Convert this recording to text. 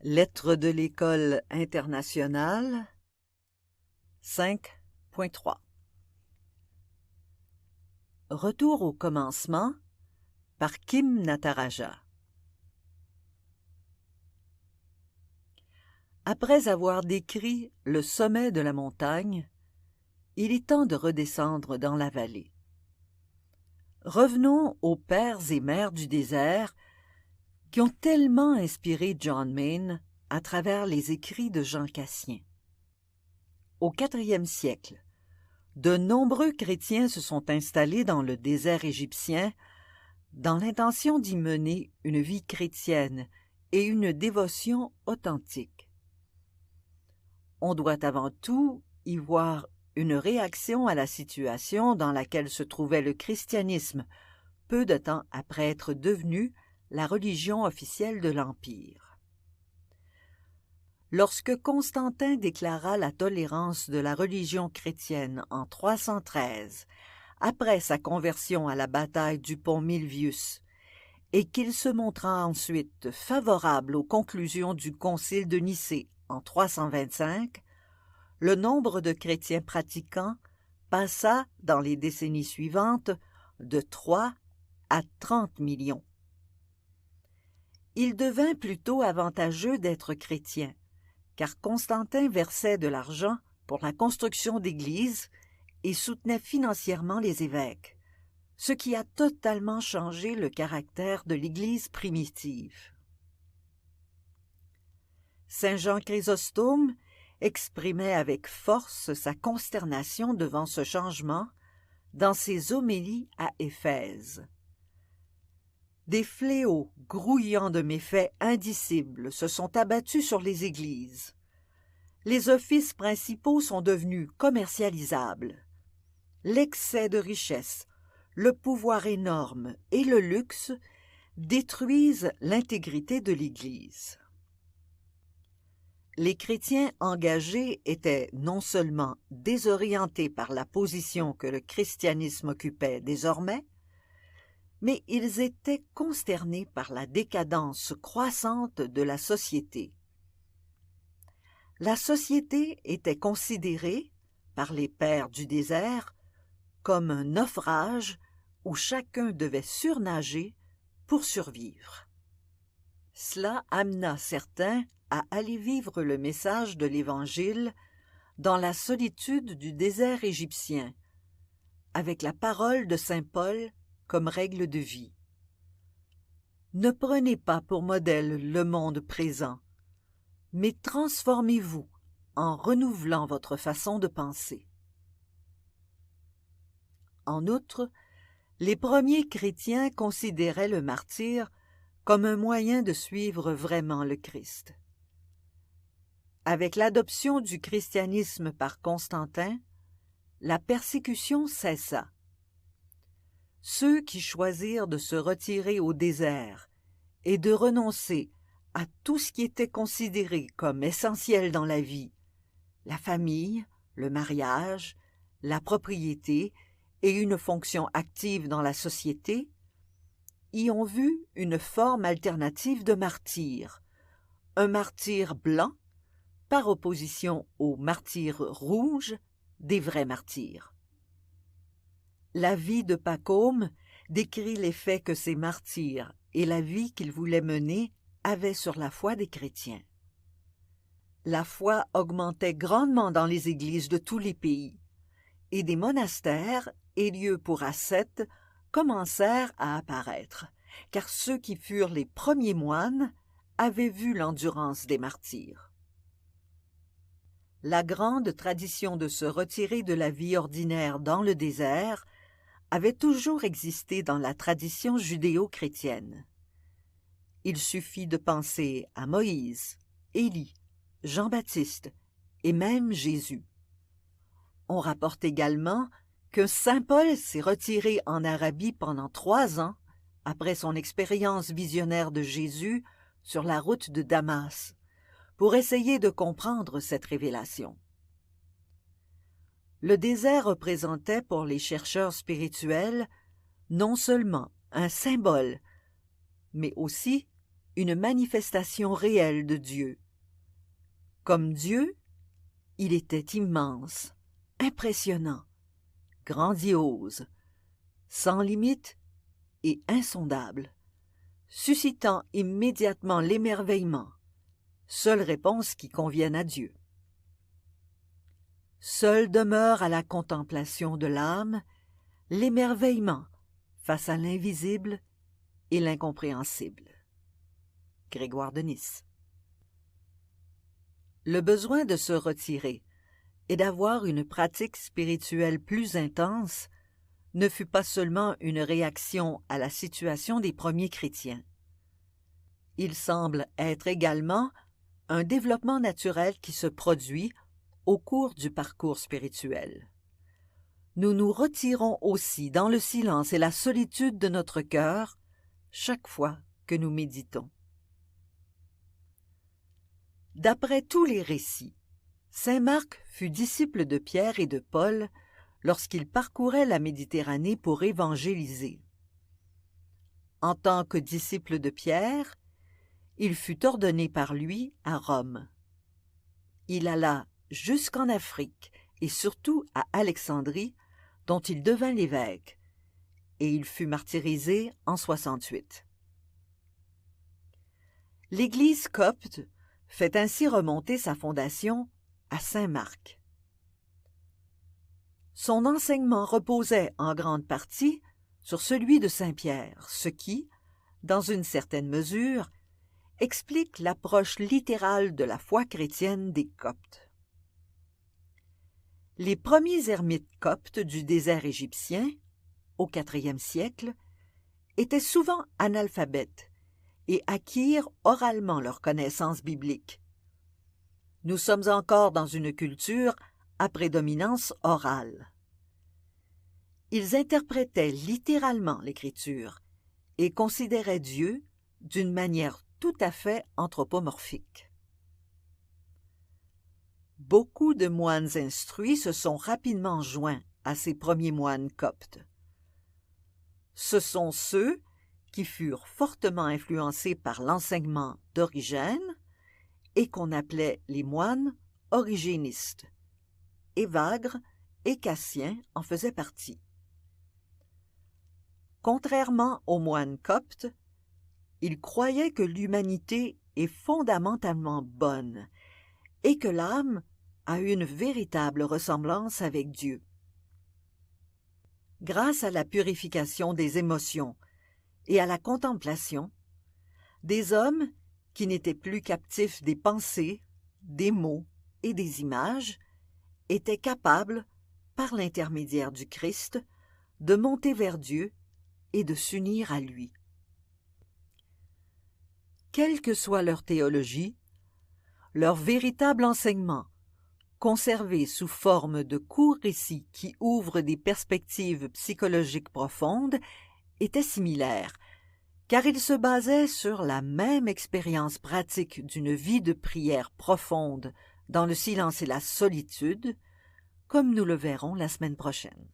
Lettres de l'École internationale 5.3 Retour au commencement par Kim Nataraja. Après avoir décrit le sommet de la montagne, il est temps de redescendre dans la vallée. Revenons aux pères et mères du désert qui ont tellement inspiré John Main à travers les écrits de Jean Cassien. Au IVe siècle, de nombreux chrétiens se sont installés dans le désert égyptien dans l'intention d'y mener une vie chrétienne et une dévotion authentique. On doit avant tout y voir une réaction à la situation dans laquelle se trouvait le christianisme peu de temps après être devenu la religion officielle de l'Empire. Lorsque Constantin déclara la tolérance de la religion chrétienne en 313, après sa conversion à la bataille du pont Milvius, et qu'il se montra ensuite favorable aux conclusions du concile de Nicée en 325, le nombre de chrétiens pratiquants passa, dans les décennies suivantes, de 3 à 30 millions. Il devint plutôt avantageux d'être chrétien, car Constantin versait de l'argent pour la construction d'églises et soutenait financièrement les évêques, ce qui a totalement changé le caractère de l'Église primitive. Saint Jean Chrysostome exprimait avec force sa consternation devant ce changement dans ses homélies à Éphèse. Des fléaux grouillant de méfaits indicibles se sont abattus sur les églises. Les offices principaux sont devenus commercialisables. L'excès de richesse, le pouvoir énorme et le luxe détruisent l'intégrité de l'Église. Les chrétiens engagés étaient non seulement désorientés par la position que le christianisme occupait désormais, mais ils étaient consternés par la décadence croissante de la société. La société était considérée, par les pères du désert, comme un naufrage où chacun devait surnager pour survivre. Cela amena certains à aller vivre le message de l'Évangile dans la solitude du désert égyptien, avec la parole de saint Paul comme règle de vie. Ne prenez pas pour modèle le monde présent, mais transformez-vous en renouvelant votre façon de penser. En outre, les premiers chrétiens considéraient le martyre comme un moyen de suivre vraiment le Christ. Avec l'adoption du christianisme par Constantin, la persécution cessa. Ceux qui choisirent de se retirer au désert et de renoncer à tout ce qui était considéré comme essentiel dans la vie, la famille, le mariage, la propriété et une fonction active dans la société, y ont vu une forme alternative de martyr, un martyr blanc par opposition au martyr rouge des vrais martyrs. La vie de Pacôme décrit l'effet que ces martyrs et la vie qu'ils voulaient mener avaient sur la foi des chrétiens. La foi augmentait grandement dans les églises de tous les pays, et des monastères et lieux pour ascètes commencèrent à apparaître, car ceux qui furent les premiers moines avaient vu l'endurance des martyrs. La grande tradition de se retirer de la vie ordinaire dans le désert avait toujours existé dans la tradition judéo-chrétienne. Il suffit de penser à Moïse, Élie, Jean-Baptiste et même Jésus. On rapporte également que saint Paul s'est retiré en Arabie pendant 3 ans après son expérience visionnaire de Jésus sur la route de Damas, pour essayer de comprendre cette révélation. Le désert représentait pour les chercheurs spirituels non seulement un symbole, mais aussi une manifestation réelle de Dieu. Comme Dieu, il était immense, impressionnant, grandiose, sans limite et insondable, suscitant immédiatement l'émerveillement, seule réponse qui convienne à Dieu. Seule demeure à la contemplation de l'âme l'émerveillement face à l'invisible et l'incompréhensible. Grégoire de Nice. Le besoin de se retirer et d'avoir une pratique spirituelle plus intense ne fut pas seulement une réaction à la situation des premiers chrétiens. Il semble être également un développement naturel qui se produit au cours du parcours spirituel. Nous nous retirons aussi dans le silence et la solitude de notre cœur chaque fois que nous méditons. D'après tous les récits, saint Marc fut disciple de Pierre et de Paul lorsqu'il parcourait la Méditerranée pour évangéliser. En tant que disciple de Pierre, il fut ordonné par lui à Rome. Il alla jusqu'en Afrique et surtout à Alexandrie, dont il devint l'évêque, et il fut martyrisé en 68. L'Église copte fait ainsi remonter sa fondation à saint Marc. Son enseignement reposait en grande partie sur celui de saint Pierre, ce qui, dans une certaine mesure, explique l'approche littérale de la foi chrétienne des Coptes. Les premiers ermites coptes du désert égyptien, au IVe siècle, étaient souvent analphabètes et acquirent oralement leurs connaissances bibliques. Nous sommes encore dans une culture à prédominance orale. Ils interprétaient littéralement l'Écriture et considéraient Dieu d'une manière tout à fait anthropomorphique. Beaucoup de moines instruits se sont rapidement joints à ces premiers moines coptes. Ce sont ceux qui furent fortement influencés par l'enseignement d'Origène et qu'on appelait les moines origénistes. Évagre et Cassien en faisaient partie. Contrairement aux moines coptes, ils croyaient que l'humanité est fondamentalement bonne et que l'âme a une véritable ressemblance avec Dieu. Grâce à la purification des émotions et à la contemplation, des hommes qui n'étaient plus captifs des pensées, des mots et des images étaient capables, par l'intermédiaire du Christ, de monter vers Dieu et de s'unir à lui. Quelle que soit leur théologie, leur véritable enseignement, conservé sous forme de courts récits qui ouvrent des perspectives psychologiques profondes, était similaire, car il se basait sur la même expérience pratique d'une vie de prière profonde dans le silence et la solitude, comme nous le verrons la semaine prochaine.